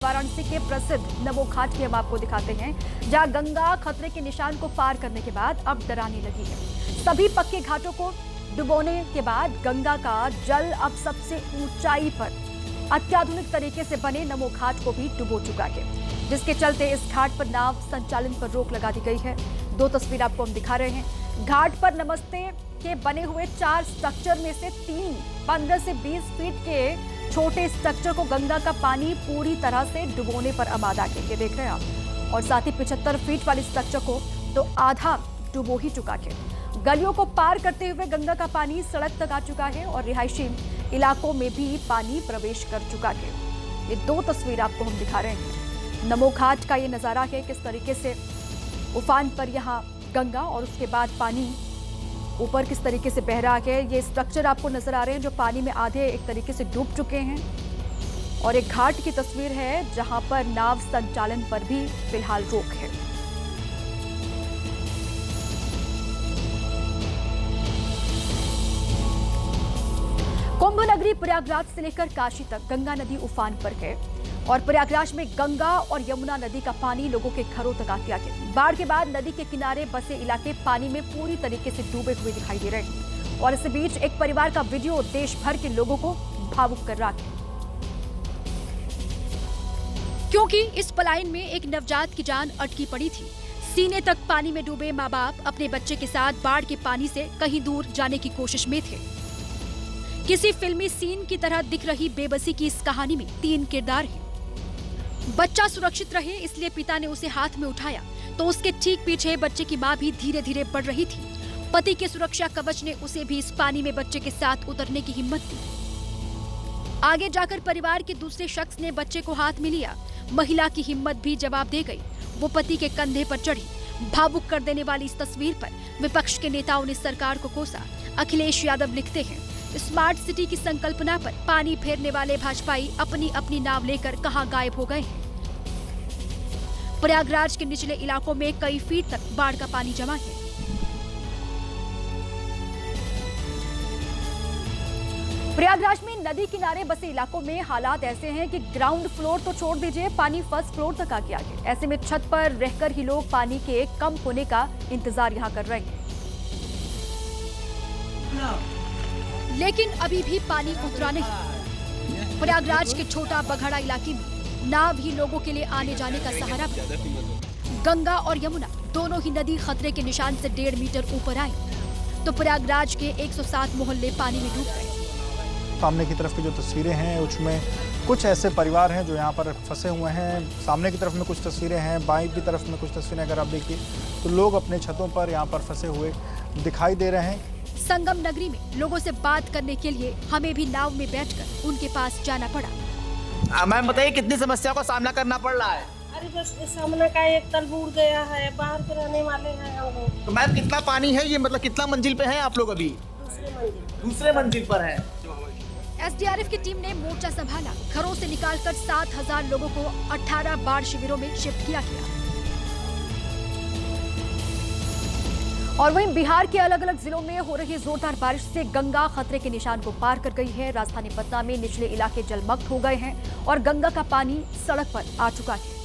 वाराणसी के प्रसिद्ध नमो घाट की हम आपको दिखाते हैं, जहां गंगा खतरे के निशान को पार करने के बाद अब डराने लगी है। सभी पक्के घाटों को डुबोने के बाद गंगा का जल अब सबसे ऊंचाई पर अत्याधुनिक तरीके से बने नमो घाट को भी डुबो चुका है, जिसके चलते इस घाट पर नाव संचालन पर रोक लगा दी गई है। दो तस्वीर आपको हम दिखा रहे हैं। घाट पर नमस्ते के बने हुए 4 स्ट्रक्चर में से 3 15 से 20 फीट के छोटे स्ट्रक्चर को गंगा का पानी पूरी तरह से डुबोने पर आमादा है, ये देख रहे हैं आप। और साथ ही 75 फीट वाले स्ट्रक्चर को तो आधा डुबो ही चुका है। गलियों को पार करते हुए गंगा का पानी सड़क तक आ चुका है और रिहायशी इलाकों में भी पानी प्रवेश कर चुका है। ये 2 तस्वीर आपको हम दिखा रहे हैं। नमो घाट का ये नजारा है, किस तरीके से उफान पर यहाँ गंगा और उसके बाद पानी ऊपर किस तरीके से बह रहा है। ये स्ट्रक्चर आपको नजर आ रहे हैं जो पानी में आधे एक तरीके से डूब चुके हैं। और एक घाट की तस्वीर है जहां पर नाव संचालन पर भी फिलहाल रोक है। कुंभ नगरी प्रयागराज से लेकर काशी तक गंगा नदी उफान पर है और प्रयागराज में गंगा और यमुना नदी का पानी लोगों के घरों तक आ गया है। बाढ़ के बाद नदी के किनारे बसे इलाके पानी में पूरी तरीके से डूबे हुए दिखाई दे रहे हैं और इस बीच एक परिवार का वीडियो देश भर के लोगों को भावुक कर रहा है, क्योंकि इस पलायन में एक नवजात की जान अटकी पड़ी थी। सीने तक पानी में डूबे माँ बाप अपने बच्चे के साथ बाढ़ के पानी से कहीं दूर जाने की कोशिश में थे। किसी फिल्मी सीन की तरह दिख रही बेबसी की इस कहानी में 3 किरदार हैं। बच्चा सुरक्षित रहे इसलिए पिता ने उसे हाथ में उठाया, तो उसके ठीक पीछे बच्चे की मां भी धीरे धीरे बढ़ रही थी। पति के सुरक्षा कवच ने उसे भी इस पानी में बच्चे के साथ उतरने की हिम्मत दी। आगे जाकर परिवार के दूसरे शख्स ने बच्चे को हाथ में लिया। महिला की हिम्मत भी जवाब दे गई। वो पति के कंधे पर चढ़ी। भावुक कर देने वाली इस तस्वीर पर विपक्ष के नेताओं ने सरकार को कोसा। अखिलेश यादव लिखते हैं, स्मार्ट सिटी की संकल्पना पर पानी फेरने वाले भाजपाई अपनी अपनी नाव लेकर कहां गायब हो गए हैं। प्रयागराज के निचले इलाकों में कई फीट तक बाढ़ का पानी जमा है। प्रयागराज में नदी किनारे बसे इलाकों में हालात ऐसे हैं कि ग्राउंड फ्लोर तो छोड़ दीजिए, पानी फर्स्ट फ्लोर तक आ गया है। ऐसे में छत पर रहकर ही लोग पानी के कम होने का इंतजार यहां कर रहे हैं। लेकिन अभी भी पानी उतरा नहीं। प्रयागराज के छोटा बघड़ा इलाके में नाव ही लोगों के लिए आने जाने का सहारा बनी। गंगा और यमुना दोनों ही नदी खतरे के निशान से 1.5 मीटर ऊपर आई, तो प्रयागराज के 107 मोहल्ले पानी में डूब गए। सामने की तरफ की जो तस्वीरें हैं उसमें कुछ ऐसे परिवार हैं जो यहाँ पर फंसे हुए हैं। सामने की तरफ में कुछ तस्वीरें हैं, बाईं की तरफ में कुछ तस्वीरें अगर आप देखिए तो लोग अपने छतों पर यहाँ पर फंसे हुए दिखाई दे रहे हैं। संगम नगरी में लोगों से बात करने के लिए हमें भी नाव में बैठकर उनके पास जाना पड़ा। मैम बताइए कितनी समस्या का सामना करना पड़ रहा है? अरे बस इस सामने का एक तल बूढ़ गया है, बाहर के रहने वाले हैं हम लोग। तो मैम कितना पानी है ये, मतलब कितना मंजिल पे हैं आप लोग अभी? दूसरे मंजिल पर है। एसडीआरएफ की टीम ने मोर्चा संभाला। घरों से निकालकर 7,000 लोगों को 18 बाढ़ शिविरों में शिफ्ट किया गया। और वहीं बिहार के अलग अलग जिलों में हो रही जोरदार बारिश से गंगा खतरे के निशान को पार कर गई है। राजधानी पटना में निचले इलाके जलमग्न हो गए हैं और गंगा का पानी सड़क पर आ चुका है।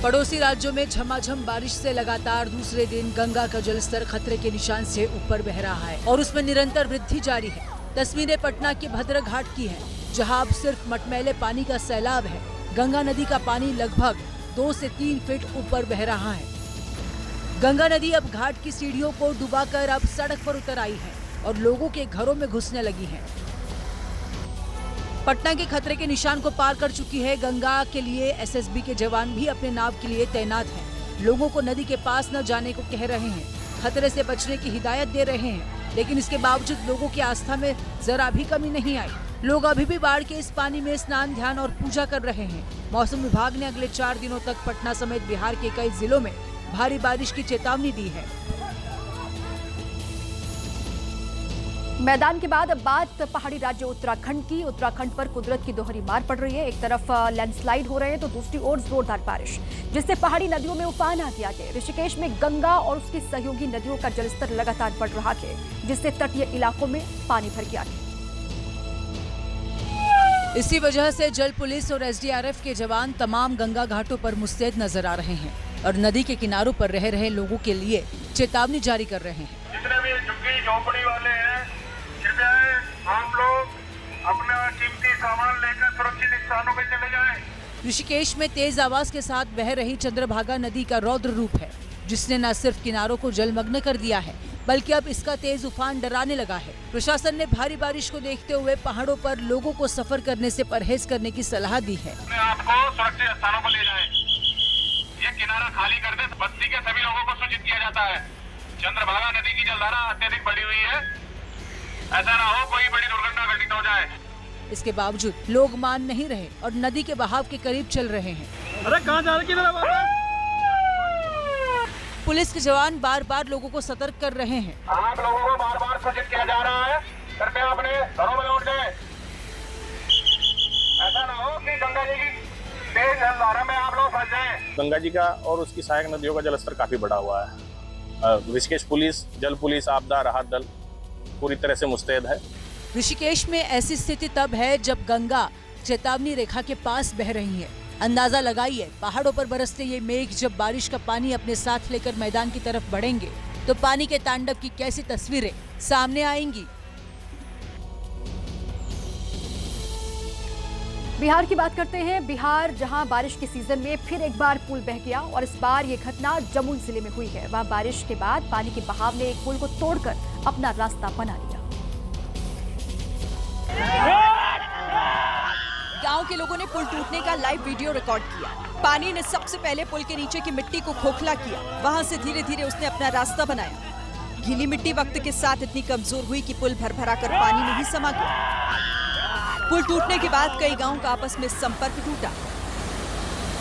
पड़ोसी राज्यों में झमाझम बारिश से लगातार दूसरे दिन गंगा का जलस्तर खतरे के निशान से ऊपर बह रहा है और उसमें निरंतर वृद्धि जारी है। तस्वीरें पटना के भद्र घाट की हैं, जहां अब सिर्फ मटमैले पानी का सैलाब है। गंगा नदी का पानी लगभग 2 से 3 फीट ऊपर बह रहा है। गंगा नदी अब घाट की सीढ़ियों को डुबाकर अब सड़क पर उतर आई है और लोगों के घरों में घुसने लगी है। पटना के खतरे के निशान को पार कर चुकी है। गंगा के लिए एसएसबी के जवान भी अपने नाव के लिए तैनात हैं। लोगों को नदी के पास न जाने को कह रहे हैं, खतरे से बचने की हिदायत दे रहे हैं, लेकिन इसके बावजूद लोगों की आस्था में जरा भी कमी नहीं आई। लोग अभी भी बाढ़ के इस पानी में स्नान, ध्यान और पूजा कर रहे हैं। मौसम विभाग ने अगले 4 दिनों तक पटना समेत बिहार के कई जिलों में भारी बारिश की चेतावनी दी है। मैदान के बाद अब बात पहाड़ी राज्य उत्तराखंड की। उत्तराखंड पर कुदरत की दोहरी मार पड़ रही है। एक तरफ लैंडस्लाइड हो रहे हैं तो दूसरी ओर जोरदार बारिश, जिससे पहाड़ी नदियों में उफान आ गया है। ऋषिकेश में गंगा और उसकी सहयोगी नदियों का जलस्तर लगातार बढ़ रहा है, जिससे तटीय इलाकों में पानी भर गया है। इसी वजह से जल पुलिस और एसडीआरएफ के जवान तमाम गंगा घाटों पर मुस्तैद नजर आ रहे हैं और नदी के किनारों पर रह रहे लोगों के लिए चेतावनी जारी कर रहे हैं। जितने भी झुग्गी झोपड़ी वाले हैं, कृपया आप लोग अपना कीमती सामान लेकर सुरक्षित स्थानों पर चले जाएं। ऋषिकेश में तेज आवाज के साथ बह रही चंद्रभागा नदी का रौद्र रूप है, जिसने न सिर्फ किनारों को जलमग्न कर दिया है बल्कि अब इसका तेज उफान डराने लगा है। प्रशासन ने भारी बारिश को देखते हुए पहाड़ों पर लोगों को सफर करने से परहेज करने की सलाह दी है। आपको सुरक्षित स्थानों पर ले जाएं। ये किनारा खाली कर दे, बस्ती के सभी लोगों को सूचित किया जाता है। चंद्रभागा नदी की जलधारा अत्यधिक बढ़ी हुई है, ऐसा ना हो कोई बड़ी दुर्घटना घटित हो जाए। इसके बावजूद लोग मान नहीं रहे और नदी के बहाव के करीब चल रहे हैं। अरे कहाँ जा रहे? पुलिस के जवान बार बार लोगों को सतर्क कर रहे हैं। आप लोगों को बार बार सूचित किया जा रहा है, कृपया अपने घरों में लौट जाएं। ऐसा ना हो कि गंगा जी की तेज जलधारा में आप लोग फंस जाएं। गंगा जी का और उसकी सहायक नदियों का जलस्तर काफी बढ़ा हुआ है। ऋषिकेश पुलिस, जल पुलिस, आपदा राहत दल पूरी तरह से मुस्तैद है। ऋषिकेश में ऐसी स्थिति तब है जब गंगा चेतावनी रेखा के पास बह रही है। अंदाजा लगाइए, पहाड़ों पर बरसते ये मेघ जब बारिश का पानी अपने साथ लेकर मैदान की तरफ बढ़ेंगे तो पानी के तांडव की कैसी तस्वीरें सामने आएंगी। बिहार की बात करते हैं। बिहार जहां बारिश के सीजन में फिर एक बार पुल बह गया और इस बार ये घटना जमुई जिले में हुई है। वहां बारिश के बाद पानी के बहाव ने एक पुल को तोड़कर अपना रास्ता बना लिया। गांव के लोगों ने पुल टूटने का लाइव वीडियो रिकॉर्ड किया। पानी ने सबसे पहले पुल के नीचे की मिट्टी को खोखला किया, वहां से धीरे धीरे उसने अपना रास्ता बनाया। गीली मिट्टी वक्त के साथ इतनी कमजोर हुई कि पुल भर-भरा कर पानी में ही समा गया। पुल टूटने के बाद कई गांवों का आपस में संपर्क टूटा।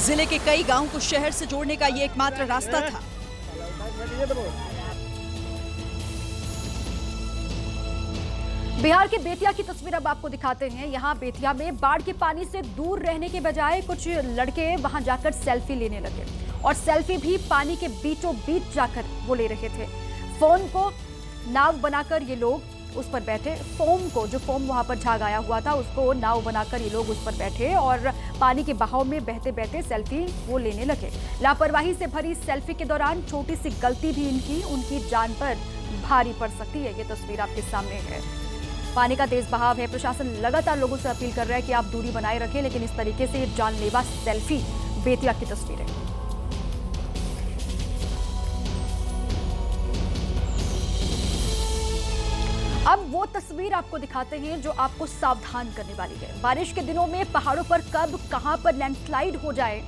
जिले के कई गांवों को शहर से जोड़ने का ये एकमात्र रास्ता था। बिहार के बेतिया की तस्वीर अब आपको दिखाते हैं। यहाँ बेतिया में बाढ़ के पानी से दूर रहने के बजाय कुछ लड़के वहां जाकर सेल्फी लेने लगे और सेल्फी भी पानी के बीचों बीच जाकर वो ले रहे थे। फोम को नाव बनाकर ये लोग उस पर बैठे, जो फोम वहां पर झाग आया हुआ था उसको नाव बनाकर ये लोग उस पर बैठे और पानी के बहाव में बहते बहते सेल्फी वो लेने लगे। लापरवाही से भरी सेल्फी के दौरान छोटी सी गलती भी उनकी जान पर भारी पड़ सकती है। ये तस्वीर आपके सामने है। पानी का तेज बहाव है। प्रशासन लगातार लोगों से अपील कर रहा है कि आप दूरी बनाए रखें, लेकिन इस तरीके से ये जानलेवा सेल्फी बेतिया की तस्वीर है। अब वो तस्वीर आपको दिखाते हैं जो आपको सावधान करने वाली है। बारिश के दिनों में पहाड़ों पर कब कहां पर लैंडस्लाइड हो जाए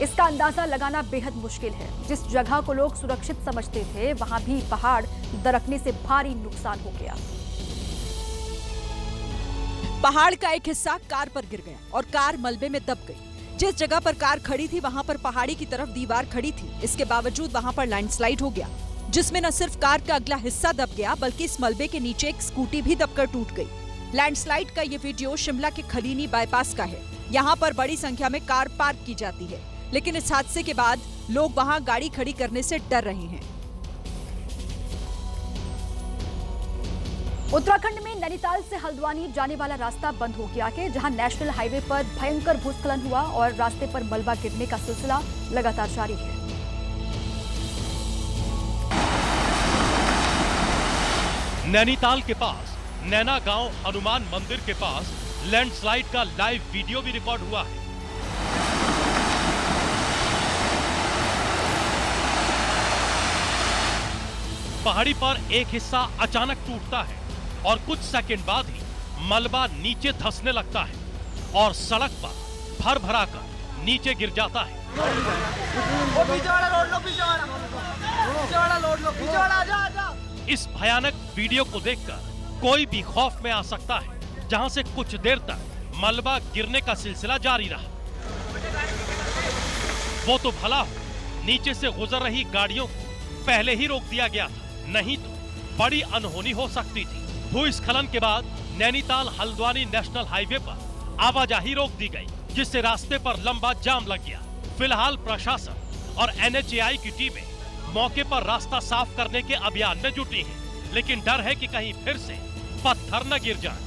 इसका अंदाजा लगाना बेहद मुश्किल है। जिस जगह को लोग सुरक्षित समझते थे वहां भी पहाड़ दरकने से भारी नुकसान हो गया। पहाड़ का एक हिस्सा कार पर गिर गया और कार मलबे में दब गई। जिस जगह पर कार खड़ी थी वहां पर पहाड़ी की तरफ दीवार खड़ी थी। इसके बावजूद वहां पर लैंडस्लाइड हो गया, जिसमें न सिर्फ कार का अगला हिस्सा दब गया बल्कि इस मलबे के नीचे एक स्कूटी भी दबकर टूट गई। लैंडस्लाइड का ये वीडियो शिमला के खलीनी बाईपास का है। यहाँ पर बड़ी संख्या में कार पार्क की जाती है, लेकिन इस हादसे के बाद लोग वहाँ गाड़ी खड़ी करने से डर रहे हैं। उत्तराखंड में नैनीताल से हल्द्वानी जाने वाला रास्ता बंद हो गया है, जहां नेशनल हाईवे पर भयंकर भूस्खलन हुआ और रास्ते पर मलबा गिरने का सिलसिला लगातार जारी है। नैनीताल के पास नैना गांव हनुमान मंदिर के पास लैंडस्लाइड का लाइव वीडियो भी रिकॉर्ड हुआ है। पहाड़ी पर एक हिस्सा अचानक टूटता है और कुछ सेकंड बाद ही मलबा नीचे धंसने लगता है और सड़क पर भर भरा कर नीचे गिर जाता है। इस भयानक वीडियो को देखकर कोई भी खौफ में आ सकता है, जहां से कुछ देर तक मलबा गिरने का सिलसिला जारी रहा। वो तो भला हो, नीचे से गुजर रही गाड़ियों को पहले ही रोक दिया गया था, नहीं तो बड़ी अनहोनी हो सकती थी। भूस्खलन के बाद नैनीताल हल्द्वानी नेशनल हाईवे पर आवाजाही रोक दी गई, जिससे रास्ते पर लंबा जाम लग गया। फिलहाल प्रशासन और NHAI की टीमें मौके पर रास्ता साफ करने के अभियान में जुटी हैं, लेकिन डर है कि कहीं फिर से पत्थर न गिर जाए।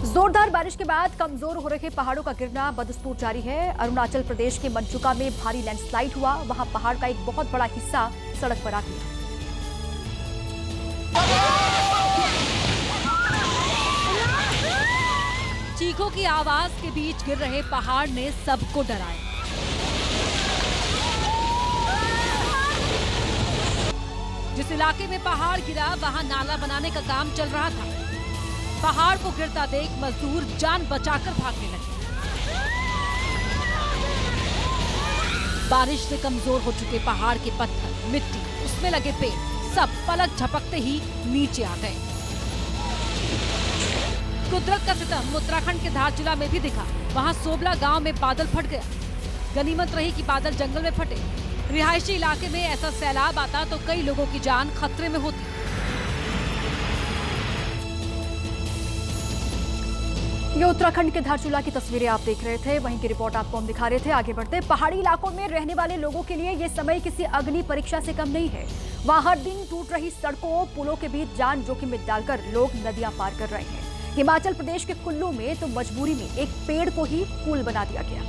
जोरदार बारिश के बाद कमजोर हो रहे पहाड़ों का गिरना बदस्तूर जारी है। अरुणाचल प्रदेश के मंचुका में भारी लैंडस्लाइड हुआ। वहां पहाड़ का एक बहुत बड़ा हिस्सा सड़क पर आ गया। चीखों की आवाज के बीच गिर रहे पहाड़ ने सबको डराया। जिस इलाके में पहाड़ गिरा वहां नाला बनाने का काम चल रहा था। पहाड़ को गिरता देख मजदूर जान बचाकर भागने लगे। बारिश से कमजोर हो चुके पहाड़ के पत्थर, मिट्टी, उसमें लगे पेड़ सब पलक झपकते ही नीचे आ गए। कुदरत का सितम उत्तराखंड के धारचूला में भी दिखा। वहां सोबला गांव में बादल फट गया। गनीमत रही कि बादल जंगल में फटे। रिहायशी इलाके में ऐसा सैलाब आता तो कई लोगों की जान खतरे में होती। ये उत्तराखंड के धारचूला की तस्वीरें आप देख रहे थे। वहीं की रिपोर्ट आपको हम दिखा रहे थे। आगे बढ़ते, पहाड़ी इलाकों में रहने वाले लोगों के लिए ये समय किसी अग्नि परीक्षा से कम नहीं है। वहां हर दिन टूट रही सड़कों, पुलों के बीच जान जोखिम में डालकर लोग नदियां पार कर रहे हैं। हिमाचल प्रदेश के कुल्लू में तो मजबूरी में एक पेड़ को ही पुल बना दिया गया।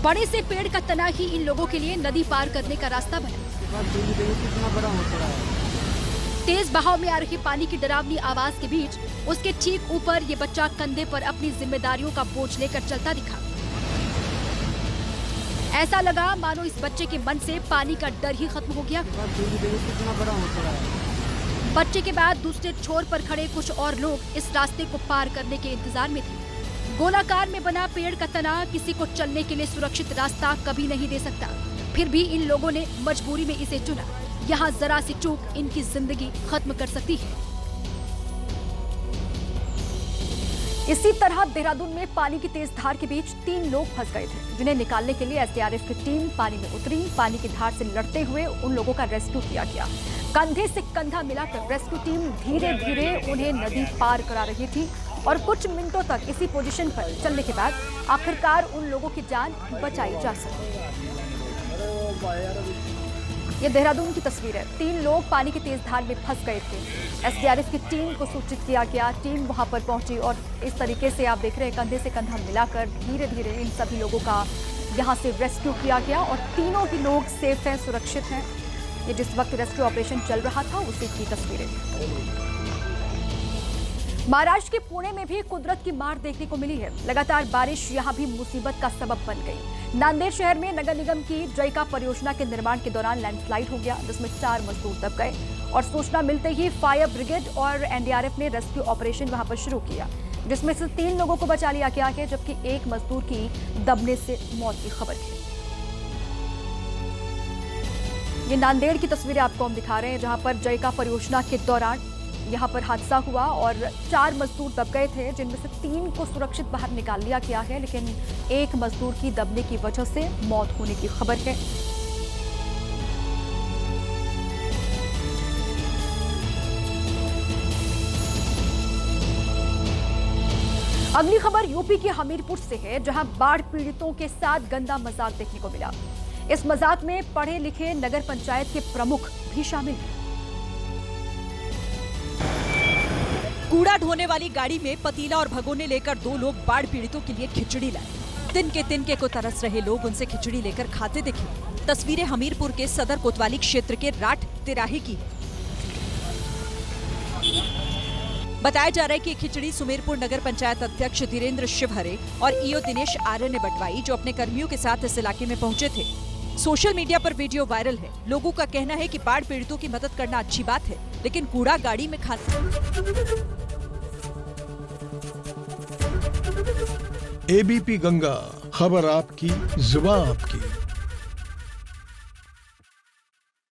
बड़े से पेड़ का तना ही इन लोगों के लिए नदी पार करने का रास्ता बना। तेज बहाव में आ रही पानी की डरावनी आवाज के बीच उसके ठीक ऊपर ये बच्चा कंधे पर अपनी जिम्मेदारियों का बोझ लेकर चलता दिखा। ऐसा लगा मानो इस बच्चे के मन से पानी का डर ही खत्म हो गया। बच्चे के बाद दूसरे छोर पर खड़े कुछ और लोग इस रास्ते को पार करने के इंतजार में थे। गोलाकार में बना पेड़ का तना किसी को चलने के लिए सुरक्षित रास्ता कभी नहीं दे सकता। फिर भी इन लोगों ने मजबूरी में इसे चुना। यहाँ जरा सी चूक इनकी जिंदगी खत्म कर सकती है। इसी तरह देहरादून में पानी की तेज धार के बीच 3 लोग फंस गए थे, जिन्हें निकालने के लिए एसडीआरएफ की टीम पानी में उतरी। पानी की धार से लड़ते हुए उन लोगों का रेस्क्यू किया गया। कंधे से कंधा मिलाकर रेस्क्यू टीम धीरे धीरे उन्हें नदी पार करा रही थी और कुछ मिनटों तक इसी पोजीशन पर चलने के बाद आखिरकार उन लोगों की जान बचाई जा सकी। ये देहरादून की तस्वीर है। 3 लोग पानी की तेज धार में फंस गए थे। एसडीआरएफ की टीम को सूचित किया गया। टीम वहां पर पहुंची और इस तरीके से आप देख रहे हैं कंधे से कंधा मिलाकर धीरे धीरे इन सभी लोगों का यहां से रेस्क्यू किया गया और तीनों ही लोग सेफ हैं, सुरक्षित हैं। ये जिस वक्त रेस्क्यू ऑपरेशन चल रहा था उसी की तस्वीरें। महाराष्ट्र के पुणे में भी कुदरत की मार देखने को मिली है। लगातार बारिश यहां भी मुसीबत का सबब बन गई। नांदेड़ शहर में नगर निगम की जयका परियोजना के निर्माण के दौरान लैंडस्लाइड हो गया, जिसमें 4 मजदूर दब गए और सूचना मिलते ही फायर ब्रिगेड और एनडीआरएफ ने रेस्क्यू ऑपरेशन वहां पर शुरू किया, जिसमें से 3 लोगों को बचा लिया गया है, जबकि 1 मजदूर की दबने से मौत की खबर है। ये नांदेड़ की तस्वीरें आपको हम दिखा रहे हैं, जहां पर जयका परियोजना के दौरान यहाँ पर हादसा हुआ और 4 मजदूर दब गए थे, जिनमें से 3 को सुरक्षित बाहर निकाल लिया गया है, लेकिन 1 मजदूर की दबने की वजह से मौत होने की खबर है। अगली खबर यूपी के हमीरपुर से है, जहां बाढ़ पीड़ितों के साथ गंदा मजाक देखने को मिला। इस मजाक में पढ़े लिखे नगर पंचायत के प्रमुख भी शामिल हैं। कूड़ा ढोने वाली गाड़ी में पतीला और भगोने लेकर 2 लोग बाढ़ पीड़ितों के लिए खिचड़ी लाए। तिनके को तरस रहे लोग उनसे खिचड़ी लेकर खाते दिखे। तस्वीरें हमीरपुर के सदर कोतवाली क्षेत्र के राठ तिराहे की। बताया जा रहा है कि खिचड़ी सुमेरपुर नगर पंचायत अध्यक्ष धीरेन्द्र शिवहरे और ईओ दिनेश आर्य ने बंटवाई, जो अपने कर्मियों के साथ इस इलाके में पहुंचे थे। सोशल मीडिया पर वीडियो वायरल है। लोगों का कहना है कि बाढ़ पीड़ितों की मदद करना अच्छी बात है, लेकिन कूड़ा गाड़ी में खाना। एबीपी गंगा, खबर आपकी, जुबान आपकी।